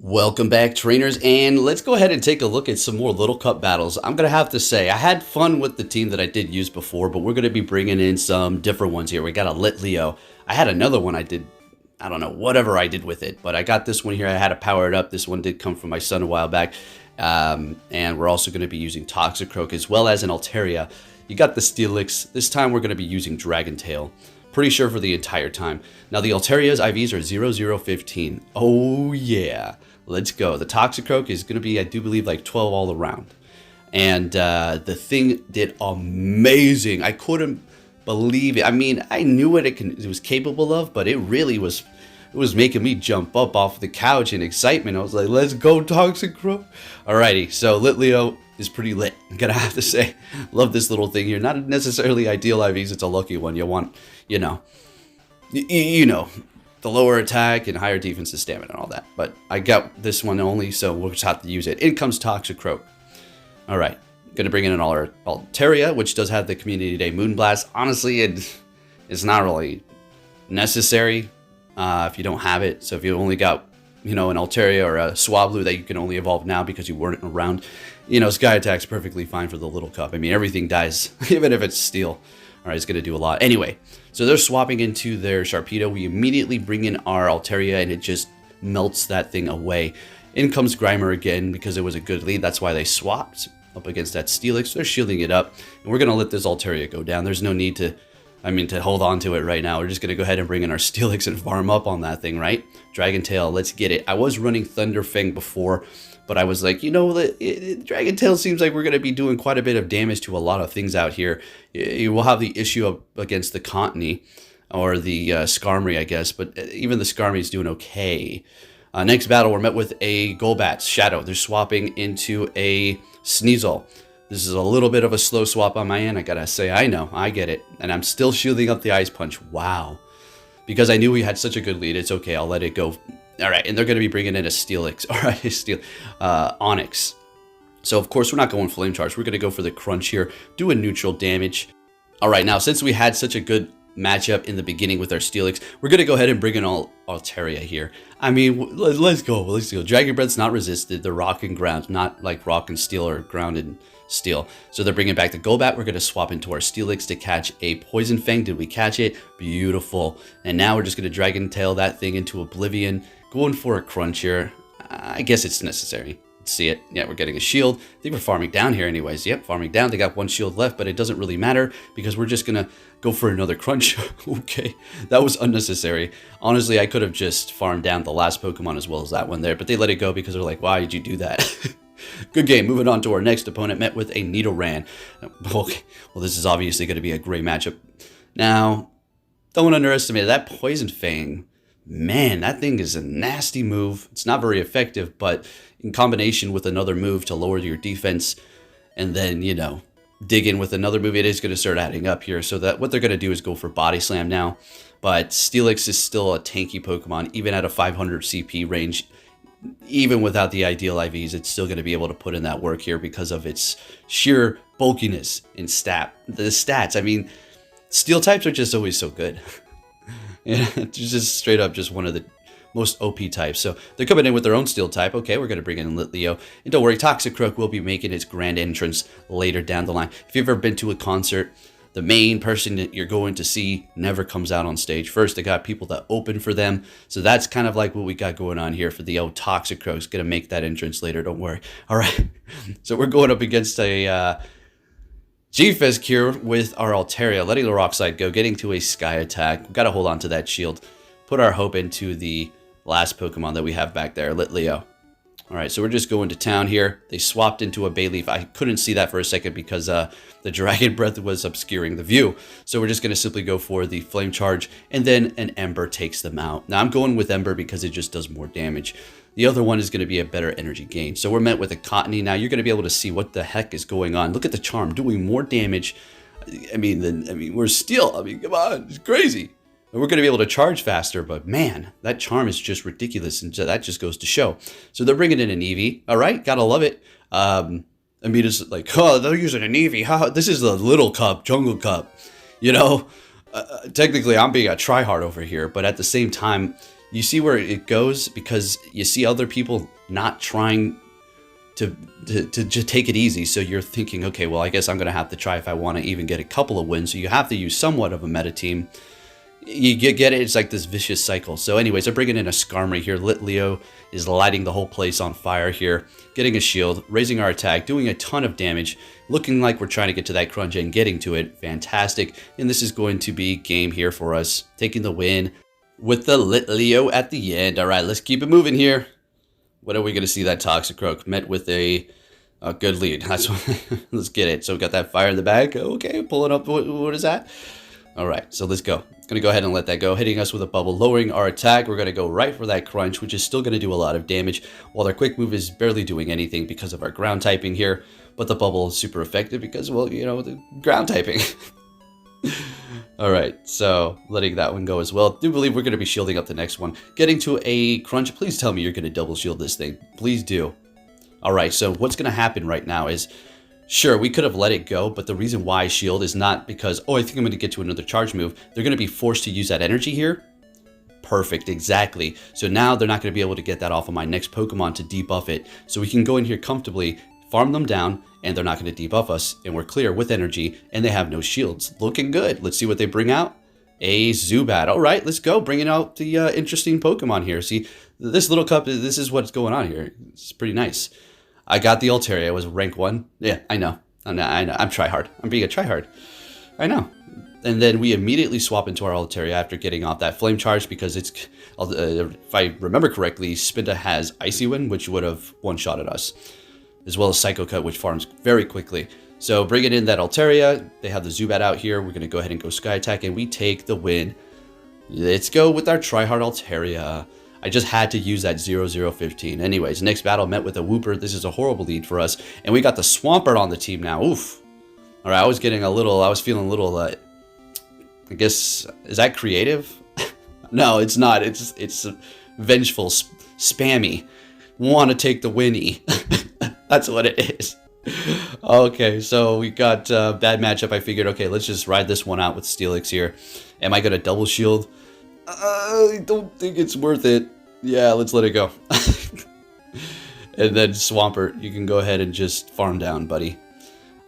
Welcome back, trainers, and let's go ahead and take a look at some more Little Cup battles. I'm going to have to say, I had fun with the team that I did use before, but we're going to be bringing in some different ones here. We got a Litleo. I had another one I don't know, whatever I did with it, but I got this one here. I had to power it up. This one did come from my son a while back, and we're also going to be using Toxicroak as well as an Altaria. You got the Steelix. This time we're going to be using Dragon Tail. Pretty sure for the entire time. Now the Altaria's IVs are 0015. Oh yeah. Let's go. The Toxicroak is going to be, I do believe, like 12 all around. And the thing did amazing. I couldn't believe it. I mean, I knew what it was capable of, but it really was, it was making me jump up off the couch in excitement. I was like, let's go, Toxicroak. Alrighty, so Litleo is pretty lit, I'm gonna have to say. Love this little thing here. Not necessarily ideal IVs, it's a lucky one. You want, you know, the lower attack and higher defensive stamina and all that. But I got this one only, so we'll just have to use it. In comes Toxicroak. All right, gonna bring in an Altaria, which does have the Community Day Moonblast. Honestly, it's not really necessary if you don't have it. So if you only got, an Altaria or a Swablu that you can only evolve now because you weren't around, Sky Attack's perfectly fine for the Little Cup. I mean, everything dies, even if it's Steel. All right, it's going to do a lot. Anyway, so they're swapping into their Sharpedo. We immediately bring in our Altaria, and it just melts that thing away. In comes Grimer again because it was a good lead. That's why they swapped up against that Steelix. They're shielding it up, and we're going to let this Altaria go down. There's no need to, to hold on to it right now. We're just going to go ahead and bring in our Steelix and farm up on that thing, right? Dragon Tail, let's get it. I was running Thunder Fang before, but I was like, Dragon Tail seems like we're going to be doing quite a bit of damage to a lot of things out here. You will have the issue up against the Cottonnee or the Skarmory, I guess, but even the Skarmory is doing okay. Next battle, we're met with a Golbat's Shadow. They're swapping into a Sneasel. This is a little bit of a slow swap on my end. I gotta say, I know, I get it. And I'm still shielding up the Ice Punch. Wow. Because I knew we had such a good lead. It's okay, I'll let it go. All right, and they're going to be bringing in a Steelix. All right, Onyx. So, of course, we're not going Flame Charge. We're going to go for the Crunch here, do a neutral damage. All right, now, since we had such a good matchup in the beginning with our Steelix, we're going to go ahead and bring in Altaria here. I mean, let's go. Dragon Breath's not resisted. The Rock and Ground, not like Rock and Steel or Ground and Steel. So they're bringing back the Golbat. We're going to swap into our Steelix to catch a Poison Fang. Did we catch it? Beautiful. And now we're just going to Dragon Tail that thing into Oblivion. Going for a Crunch here. I guess it's necessary. Let's see it. Yeah, we're getting a shield. I think we're farming down here anyways. Yep, farming down. They got one shield left, but it doesn't really matter because we're just going to go for another Crunch. Okay, that was unnecessary. Honestly, I could have just farmed down the last Pokemon as well as that one there, but they let it go because they're like, why did you do that? Good game. Moving on to our next opponent, met with a Nidoran. Okay, well, this is obviously going to be a great matchup. Now, don't underestimate that Poison Fang. Man, that thing is a nasty move. It's not very effective, but in combination with another move to lower your defense and then, dig in with another move, it is going to start adding up here. So that what they're going to do is go for Body Slam now. But Steelix is still a tanky Pokemon, even at a 500 CP range. Even without the ideal IVs, it's still going to be able to put in that work here because of its sheer bulkiness and the stats. I mean, Steel types are just always so good. Yeah, it's just straight up just one of the most OP types. So they're coming in with their own Steel type. Okay, we're going to bring in Litleo. And don't worry, Toxicroak will be making its grand entrance later down the line. If you've ever been to a concert, the main person that you're going to see never comes out on stage first. They got people that open for them. So that's kind of like what we got going on here for the old Toxicroak's going to make that entrance later. Don't worry. All right. So we're going up against a G-Fez Cure with our Altaria, letting the Rock Slide go, getting to a Sky Attack. We've got to hold on to that shield. Put our hope into the last Pokemon that we have back there, Litleo. All right, so we're just going to town here. They swapped into a Bayleaf. I couldn't see that for a second because the Dragon Breath was obscuring the view. So we're just going to simply go for the Flame Charge, and then an Ember takes them out. Now I'm going with Ember because it just does more damage. The other one is going to be a better energy gain. So we're met with a Cottonnee. Now you're going to be able to see what the heck is going on. Look at the Charm doing more damage. I mean, we're Steel. I mean, come on, it's crazy. And we're going to be able to charge faster, but man, that Charm is just ridiculous, and that just goes to show. So they're bringing in an Eevee. All right, gotta love it. It's like, oh, they're using an Eevee. This is the Little Cup, Jungle Cup. Technically, I'm being a tryhard over here, but at the same time, you see where it goes because you see other people not trying to just take it easy. So you're thinking, okay, well, I guess I'm going to have to try if I want to even get a couple of wins. So you have to use somewhat of a meta team. You get it. It's like this vicious cycle. So anyways, they're bringing in a Skarmory here. Litleo is lighting the whole place on fire here, getting a shield, raising our attack, doing a ton of damage, looking like we're trying to get to that crunch and getting to it. Fantastic. And this is going to be game here for us, taking the win with the Litleo at the end. All right, let's keep it moving here. When are we going to see that Toxicroak met with a good lead? That's what, let's get it. So we got that fire in the back. Okay, pulling up. What is that? All right, so let's go. Going to go ahead and let that go, hitting us with a bubble, lowering our attack. We're going to go right for that crunch, which is still going to do a lot of damage, while their quick move is barely doing anything because of our ground typing here. But the bubble is super effective because, well, you know, the ground typing. All right, so letting that one go as well. Do believe we're going to be shielding up the next one. Getting to a crunch. Please tell me you're going to double shield this thing. Please do. All right, so what's going to happen right now is, sure, we could have let it go, but the reason why I shield is not because, oh, I think I'm going to get to another charge move. They're going to be forced to use that energy here. Perfect, exactly. So now they're not going to be able to get that off of my next Pokemon to debuff it. So we can go in here comfortably, farm them down, and they're not going to debuff us. And we're clear with energy, and they have no shields. Looking good. Let's see what they bring out. A Zubat. All right, let's go. Bringing out the interesting Pokemon here. See, this little cup, this is what's going on here. It's pretty nice. I got the Altaria. It was rank 1. Yeah, I know. I know. I'm tryhard. I'm being a tryhard. I know. And then we immediately swap into our Altaria after getting off that Flame Charge because it's, if I remember correctly, Spinda has Icy Wind, which would have one-shotted us, as well as Psycho Cut, which farms very quickly. So bringing in that Altaria, they have the Zubat out here. We're going to go ahead and go Sky Attack, and we take the win. Let's go with our tryhard Altaria. I just had to use that 0015. Anyways, next battle met with a Wooper. This is a horrible lead for us. And we got the Swampert on the team now. Oof. All right, I was feeling a little, I guess, is that creative? No, it's not. It's vengeful, spammy. Want to take the winnie. That's what it is. Okay, so we got bad matchup. I figured, okay, let's just ride this one out with Steelix here. Am I going to double shield? I don't think it's worth it. Yeah, let's let it go. And then Swampert, you can go ahead and just farm down, buddy.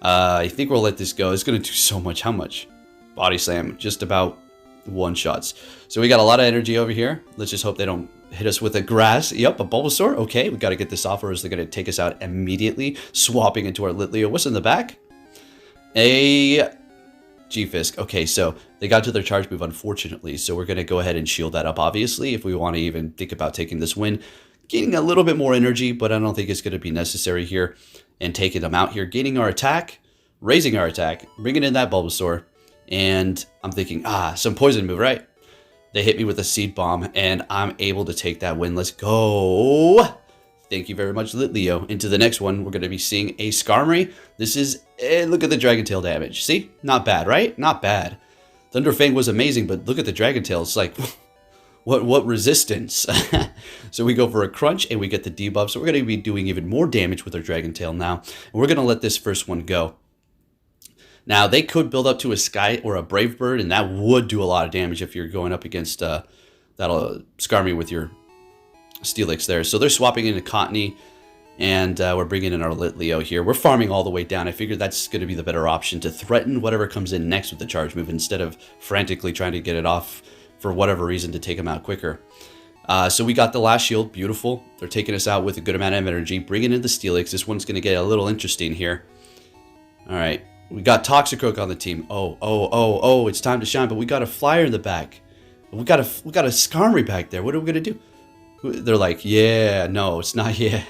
I think we'll let this go. It's going to do so much. How much? Body Slam, just about one-shots. So we got a lot of energy over here. Let's just hope they don't hit us with a grass. Yep, a Bulbasaur. Okay, we got to get this off or else they're going to take us out immediately. Swapping into our Litleo. What's in the back? A G-Fisk. Okay, so they got to their charge move, unfortunately. So we're going to go ahead and shield that up, obviously, if we want to even think about taking this win. Gaining a little bit more energy, but I don't think it's going to be necessary here. And taking them out here. Gaining our attack. Raising our attack. Bringing in that Bulbasaur. And I'm thinking, some poison move, right? They hit me with a Seed Bomb, and I'm able to take that win. Let's go. Thank you very much, Litleo. Into the next one, we're going to be seeing a Skarmory. This is, look at the Dragon Tail damage. See? Not bad, right? Not bad. Thunderfang was amazing, but look at the Dragon Tail. It's like, what resistance? So we go for a crunch, and we get the debuff. So we're going to be doing even more damage with our Dragon Tail now. And we're going to let this first one go. Now, they could build up to a Sky or a Brave Bird, and that would do a lot of damage if you're going up against that Skarmory with your Steelix there. So they're swapping into Cottonnee, and we're bringing in our Litleo here. We're farming all the way down. I figured that's going to be the better option to threaten whatever comes in next with the charge move instead of frantically trying to get it off for whatever reason to take them out quicker. So we got the last shield. Beautiful. They're taking us out with a good amount of energy. Bringing in the Steelix. This one's going to get a little interesting here. All right. We got Toxicroak on the team. Oh, it's time to shine, but we got a Flyer in the back. We got a Skarmory back there. What are we going to do? They're like, yeah, no, it's not yeah.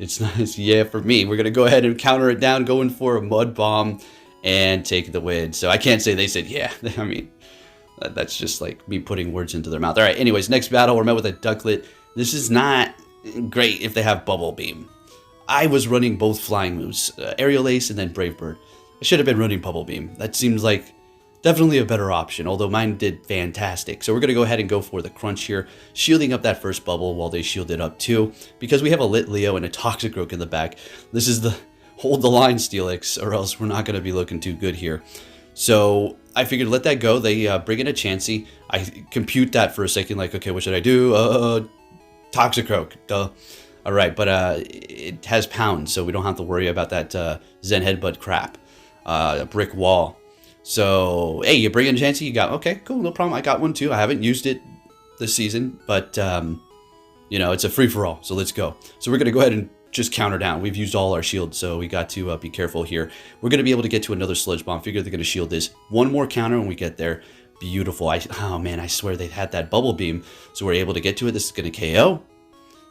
It's not, it's yeah for me. We're going to go ahead and counter it down, going for a Mud Bomb and take the win. So I can't say they said yeah. I mean, that's just like me putting words into their mouth. All right, anyways, next battle, we're met with a Ducklet. This is not great if they have Bubble Beam. I was running both flying moves, Aerial Ace and then Brave Bird. I should have been running Bubble Beam. That seems like definitely a better option, although mine did fantastic. So we're going to go ahead and go for the crunch here, shielding up that first bubble while they shielded up too, because we have a Litleo and a Toxicroak in the back. This is the hold the line, Steelix, or else we're not going to be looking too good here. So I figured let that go. They bring in a Chansey. I compute that for a second, like, okay, what should I do? Toxicroak, duh. All right, but it has pounds, so we don't have to worry about that Zen Headbutt crap. Brick Wall. So, hey, you bring in Chansey, you got, okay, cool, no problem. I got one too. I haven't used it this season, but, you know, it's a free-for-all, so let's go. So we're going to go ahead and just counter down. We've used all our shields, so we got to be careful here. We're going to be able to get to another Sludge Bomb. Figure they're going to shield this. One more counter when we get there. Beautiful. Oh, man, I swear they had that Bubble Beam, so we're able to get to it. This is going to KO.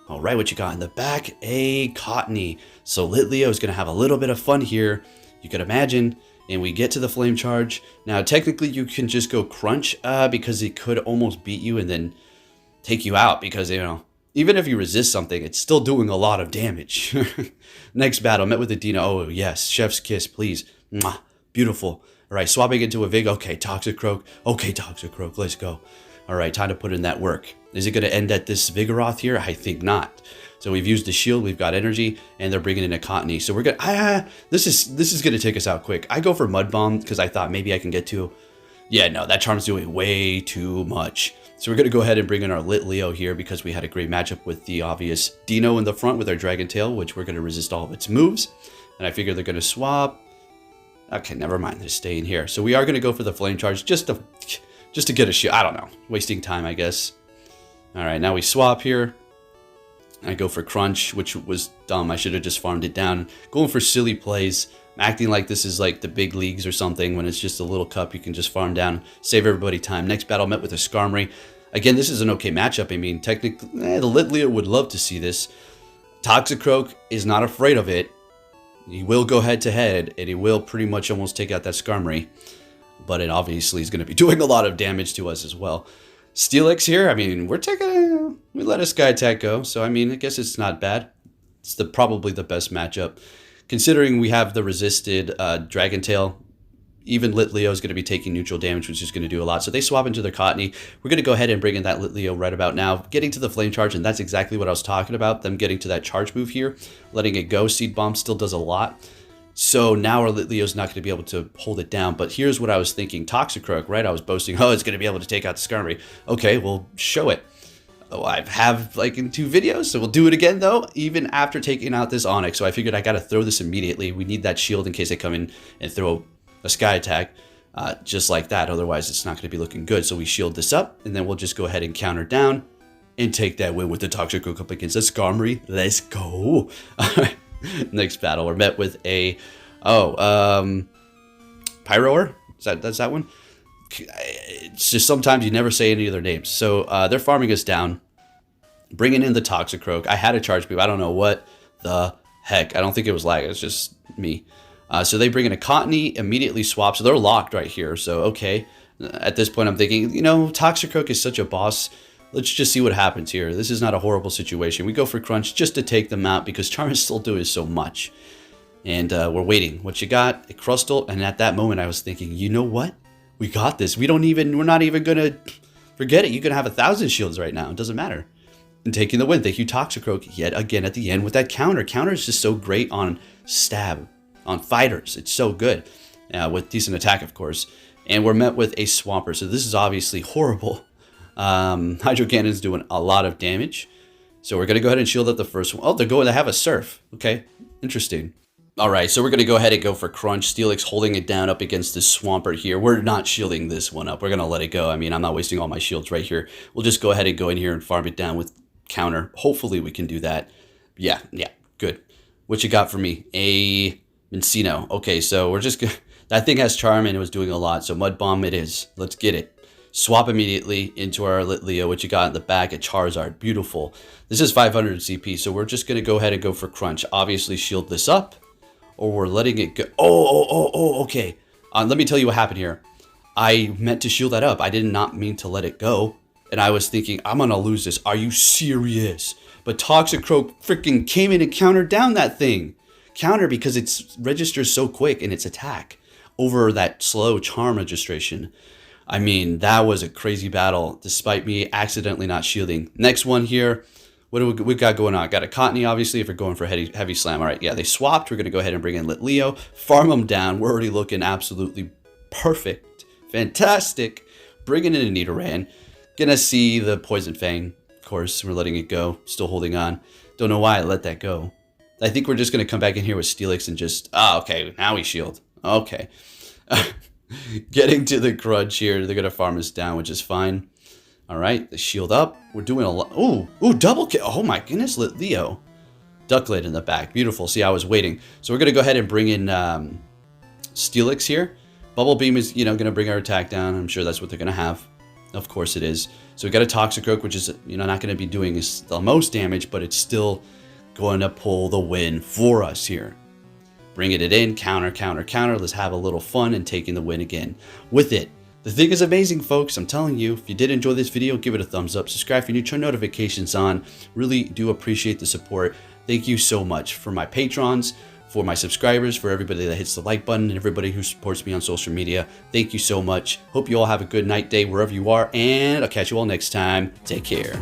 All right, what you got in the back? A Cottonnee. So Litleo is going to have a little bit of fun here, you could imagine. And we get to the Flame Charge. Now, technically, you can just go Crunch because it could almost beat you and then take you out because, you know, even if you resist something, it's still doing a lot of damage. Next battle, met with a Dino. Oh, yes. Chef's Kiss, please. Mwah. Beautiful. All right, swapping into a Vig. Okay, Toxicroak. Okay, Toxicroak, let's go. All right, time to put in that work. Is it going to end at this Vigoroth here? I think not. So we've used the shield, we've got energy, and they're bringing in a Cottonnee. So we're going to... this is going to take us out quick. I go for Mud Bomb because I thought maybe I can get to... Yeah, no, that Charm's doing way too much. So we're going to go ahead and bring in our Litleo here because we had a great matchup with the obvious Dino in the front with our Dragon Tail, which we're going to resist all of its moves. And I figure they're going to swap. Okay, never mind. They're staying here. So we are going to go for the Flame Charge just to get a shield. I don't know. Wasting time, I guess. All right, now we swap here. I go for Crunch, which was dumb. I should have just farmed it down. Going for silly plays. Acting like this is like the big leagues or something when it's just a little cup you can just farm down, save everybody time. Next battle met with a Skarmory. Again, this is an okay matchup. I mean, technically, the Litleo would love to see this. Toxicroak is not afraid of it. He will go head to head, and he will pretty much almost take out that Skarmory. But it obviously is going to be doing a lot of damage to us as well. Steelix here, I mean, we let a Sky Attack go, so I mean, I guess it's not bad. It's probably the best matchup. Considering we have the resisted Dragon Tail, even Litleo is going to be taking neutral damage, which is going to do a lot. So they swap into their Cottonnee. We're going to go ahead and bring in that Litleo right about now. Getting to the Flame Charge, and that's exactly what I was talking about. Them getting to that charge move here. Letting it go. Seed Bomb still does a lot. So now our Litleo's not going to be able to hold it down. But here's what I was thinking. Toxicroak, right? I was boasting, oh, it's going to be able to take out the Skarmory. Okay, well, show it. Oh, I have like in 2 videos, so we'll do it again though, even after taking out this Onyx. So I figured I got to throw this immediately. We need that shield in case they come in and throw a Sky Attack just like that. Otherwise, it's not going to be looking good. So we shield this up, and then we'll just go ahead and counter down and take that win with the Toxicroak up against the Skarmory. Let's go. All right. Next battle, we're met with a Pyroar. That's that one. It's just sometimes you never say any of their names. So they're farming us down, bringing in the Toxicroak. I had a charge move. I don't know what the heck. I don't think it was lag. It's just me. So they bring in a Cottonnee, immediately swap. So they're locked right here. So, okay. At this point, I'm thinking, you know, Toxicroak is such a boss. Let's just see what happens here. This is not a horrible situation. We go for Crunch just to take them out because Charm is still doing so much. And we're waiting. What you got? A Crustle. And at that moment, I was thinking, you know what? We got this. We're not even going to forget it. You can have 1,000 shields right now. It doesn't matter. And taking the win. Thank you, Toxicroak, yet again at the end with that counter. Counter is just so great on stab, on fighters. It's so good. With decent attack, of course. And we're met with a Swampert. So this is obviously horrible. Hydro Cannon's doing a lot of damage. So we're going to go ahead and shield up the first one. Oh, they have a Surf. Okay, interesting. All right, so we're going to go ahead and go for Crunch. Steelix holding it down up against this Swampert here. We're not shielding this one up. We're going to let it go. I mean, I'm not wasting all my shields right here. We'll just go ahead and go in here and farm it down with counter. Hopefully we can do that. Yeah, good. What you got for me? A Mincino. Okay, so we're just going to... That thing has Charm and it was doing a lot, so Mud Bomb it is. Let's get it. Swap immediately into our Litleo, which you got in the back at Charizard. Beautiful. This is 500 CP, so we're just going to go ahead and go for Crunch. Obviously shield this up. Or we're letting it go. Okay. Let me tell you what happened here. I meant to shield that up. I did not mean to let it go. And I was thinking, I'm going to lose this. Are you serious? But Toxicroak freaking came in and countered down that thing. Counter because it registers so quick in its attack over that slow Charm registration. I mean, that was a crazy battle despite me accidentally not shielding. Next one here. What do we got going on? Got a Cottonnee, obviously, if we're going for heavy slam. All right, yeah, they swapped. We're going to go ahead and bring in Litleo, farm them down. We're already looking absolutely perfect Fantastic. Bringing in a Nidoran. Gonna see the Poison Fang. Of course, we're letting it go. Still holding on. Don't know why I let that go. I think we're just gonna come back in here with Steelix and just... Oh, okay. Now we shield. Okay. Getting to the crunch here. They're gonna farm us down, which is fine. Alright, the shield up. We're doing a lot. Ooh, double kill. Oh my goodness, Litleo. Ducklet in the back. Beautiful. See, I was waiting. So we're going to go ahead and bring in Steelix here. Bubble Beam is, going to bring our attack down. I'm sure that's what they're going to have. Of course it is. So we got a Toxicroak, which is, not going to be doing the most damage, but it's still going to pull the win for us here. Bringing it in. Counter, counter, counter. Let's have a little fun and taking the win again with it. The thing is amazing, folks. I'm telling you, if you did enjoy this video, give it a thumbs up. Subscribe if you're new. Turn notifications on. Really do appreciate the support. Thank you so much for my patrons, for my subscribers, for everybody that hits the like button, and everybody who supports me on social media. Thank you so much. Hope you all have a good night, day, wherever you are, and I'll catch you all next time. Take care.